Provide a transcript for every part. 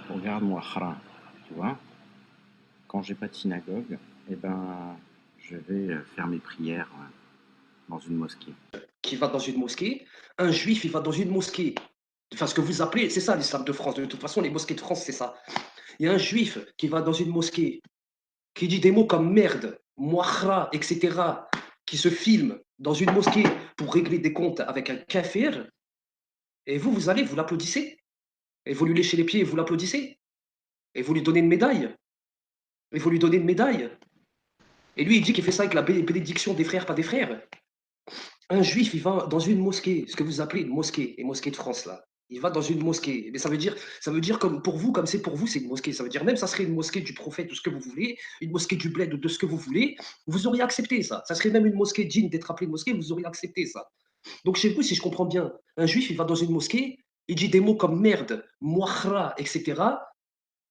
Regarde-moi, Khara, tu vois, quand j'ai pas de synagogue, eh ben, je vais faire mes prières dans une mosquée. Qui va dans une mosquée, un juif, il va dans une mosquée. Enfin, ce que vous appelez, c'est ça l'islam de France. De toute façon, les mosquées de France, c'est ça. Il y a un juif qui va dans une mosquée, qui dit des mots comme merde, moahra, etc., qui se filme dans une mosquée pour régler des comptes avec un kafir, et vous, vous allez, vous l'applaudissez, et vous lui léchez les pieds et vous l'applaudissez, et vous lui donnez une médaille, et vous lui donnez une médaille. Et lui, il dit qu'il fait ça avec la bénédiction des frères, pas des frères. Un juif, il va dans une mosquée, ce que vous appelez une mosquée, les mosquées de France, là. Il va dans une mosquée. Mais ça veut dire comme c'est pour vous, c'est une mosquée. Ça veut dire même ça serait une mosquée du prophète ou ce que vous voulez, une mosquée du bled ou de ce que vous voulez, vous auriez accepté ça. Ça serait même une mosquée digne d'être appelée une mosquée, vous auriez accepté ça. Donc chez vous, si je comprends bien, un juif, il va dans une mosquée, il dit des mots comme merde, moahra, etc.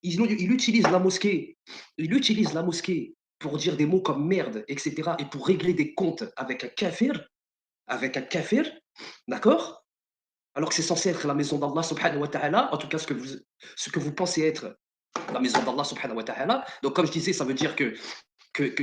Il utilise la mosquée, il utilise la mosquée pour dire des mots comme merde, etc. et pour régler des comptes avec un kafir, d'accord? Alors que c'est censé être la maison d'Allah subhanahu wa ta'ala, en tout cas ce que vous pensez être la maison d'Allah subhanahu wa ta'ala. Donc comme je disais, ça veut dire que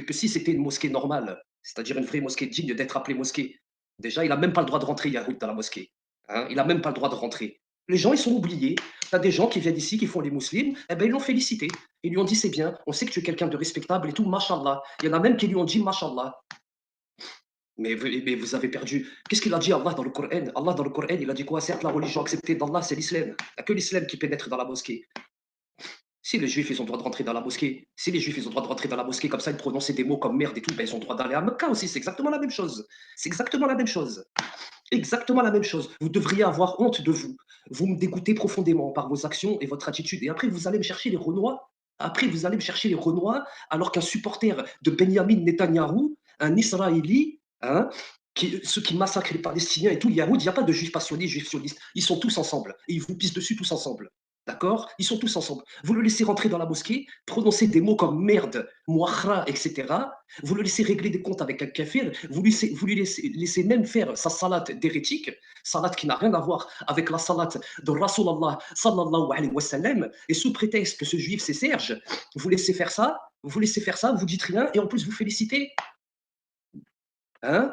si c'était une mosquée normale, c'est-à-dire une vraie mosquée digne d'être appelée mosquée, déjà, il n'a même pas le droit de rentrer, Yahoud, dans la mosquée. Hein, il n'a même pas le droit de rentrer. Les gens, ils sont oubliés. Tu as des gens qui viennent ici, qui font les musulmans, eh ben, ils l'ont félicité. Ils lui ont dit, c'est bien, on sait que tu es quelqu'un de respectable et tout, mashallah. Il y en a même qui lui ont dit, mashallah. Mais vous avez perdu. Qu'est-ce qu'il a dit Allah dans le Coran? Allah dans le Coran, il a dit quoi? Certes, la religion acceptée d'Allah, c'est l'islam. Il n'y a que l'islam qui pénètre dans la mosquée. Si les juifs, ils ont le droit de rentrer dans la mosquée, si les juifs, ils ont le droit de rentrer dans la mosquée comme ça, ils prononcer des mots comme merde et tout, ben, ils ont le droit d'aller à Mecca aussi. C'est exactement la même chose. C'est exactement la même chose. Exactement la même chose. Vous devriez avoir honte de vous. Vous me dégoûtez profondément par vos actions et votre attitude. Et après, vous allez me chercher les Renois. Après, vous allez me chercher les Renois, alors qu'un supporter de Benjamin Netanyahou, un Israéli, hein, ceux qui massacrent les Palestiniens et tout, Yahoud, il n'y a pas de juifs passionnés, juifs sionistes. Ils sont tous ensemble. Et ils vous pissent dessus tous ensemble. D'accord? Ils sont tous ensemble. Vous le laissez rentrer dans la mosquée, prononcer des mots comme merde, mouahra, etc. Vous le laissez régler des comptes avec un kafir, vous lui laissez même faire sa salade d'hérétique, salade qui n'a rien à voir avec la salade de Rasulallah sallallahu alayhi wa sallam, et sous prétexte que ce juif c'est Serge, vous dites rien, et en plus vous félicitez. Hein?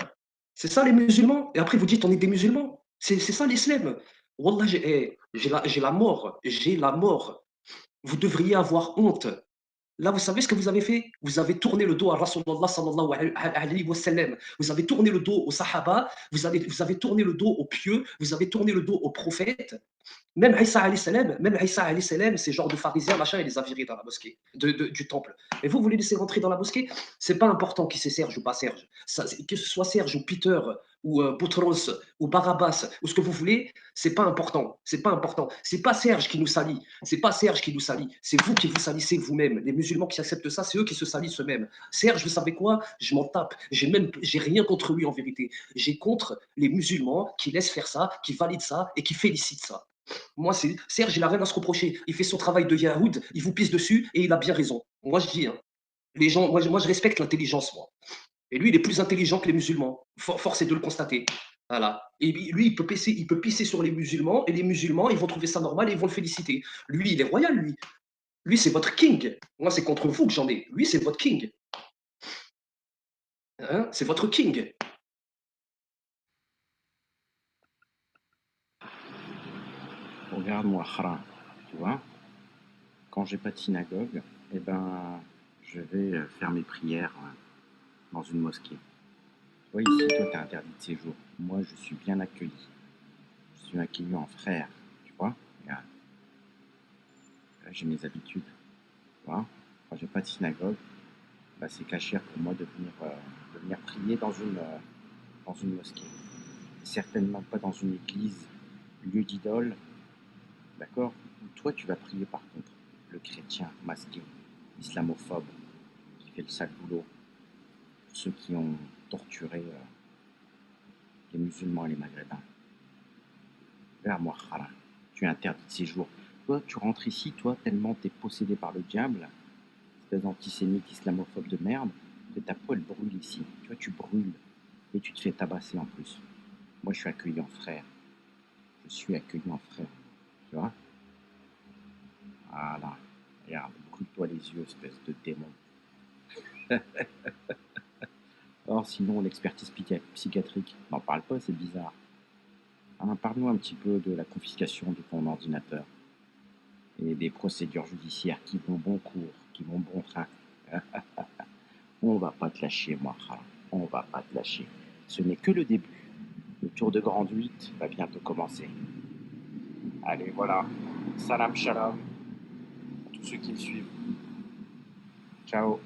C'est ça les musulmans. Et après vous dites on est des musulmans. C'est ça l'islam. Wallah, j'ai la mort. J'ai la mort. Vous devriez avoir honte. Là, vous savez ce que vous avez fait? Vous avez tourné le dos à Rasulallah sallallahu alayhi wa sallam. Vous avez tourné le dos aux sahaba, vous avez tourné le dos aux pieux, vous avez tourné le dos aux prophètes. Même Isa alayhi salam, ces genres de pharisiens, machin, il les a virés dans la mosquée, du temple. Et vous les laissez rentrer dans la mosquée. C'est pas important qui c'est Serge ou pas Serge. Que ce soit Serge ou Peter ou Boutros ou Barabbas ou ce que vous voulez, c'est pas important. C'est pas important. C'est pas Serge qui nous salit. C'est pas Serge qui nous salit. C'est vous qui vous salissez vous-même. Les musulmans qui acceptent ça, c'est eux qui se salissent eux-mêmes. Serge, vous savez quoi? Je m'en tape. J'ai rien contre lui en vérité. J'ai contre les musulmans qui laissent faire ça, qui valident ça et qui félicitent ça. Moi, c'est Serge, il n'a rien à se reprocher. Il fait son travail de Yahoud, il vous pisse dessus et il a bien raison. Moi, je dis, hein, les gens, moi, je respecte l'intelligence, moi. Et lui, il est plus intelligent que les musulmans. Force est de le constater. Voilà. Et lui, il peut pisser sur les musulmans et les musulmans, ils vont trouver ça normal et ils vont le féliciter. Lui, il est royal, lui. Lui, c'est votre king. Moi, c'est contre vous que j'en ai. Lui, c'est votre king. Hein, c'est votre king. Regarde-moi, Khara, tu vois, quand j'ai pas de synagogue, eh ben, je vais faire mes prières dans une mosquée. Tu vois, ici, toi, t'es interdit de séjour. Moi, je suis bien accueilli. Je suis accueilli en frère, tu vois. Regarde, là, j'ai mes habitudes, tu vois. Quand j'ai pas de synagogue, bah, c'est cachère pour moi de venir prier dans une mosquée. Certainement pas dans une église, lieu d'idole, d'accord? Où toi, tu vas prier par contre, le chrétien masqué, islamophobe, qui fait le sale boulot, pour ceux qui ont torturé les musulmans et les maghrébins. Vers-moi, Khala, tu es interdit de séjour. Toi, tu rentres ici, toi, tellement t'es possédé par le diable, espèce d'antisémite islamophobe de merde, que ta peau, elle brûle ici. Tu vois, tu brûles et tu te fais tabasser en plus. Moi, je suis accueilli en frère. Je suis accueilli en frère. Tu vois? Voilà. Regarde, brûle-toi les yeux, espèce de démon. Or, sinon, l'expertise psychiatrique, n'en parle pas, c'est bizarre. Hein, parle-nous un petit peu de la confiscation de ton ordinateur et des procédures judiciaires qui vont bon cours, qui vont bon train. On va pas te lâcher, moi, Khala. On va pas te lâcher. Ce n'est que le début. Le tour de Grande 8 va bientôt commencer. Allez, voilà. Salam shalom à tous ceux qui me suivent. Ciao.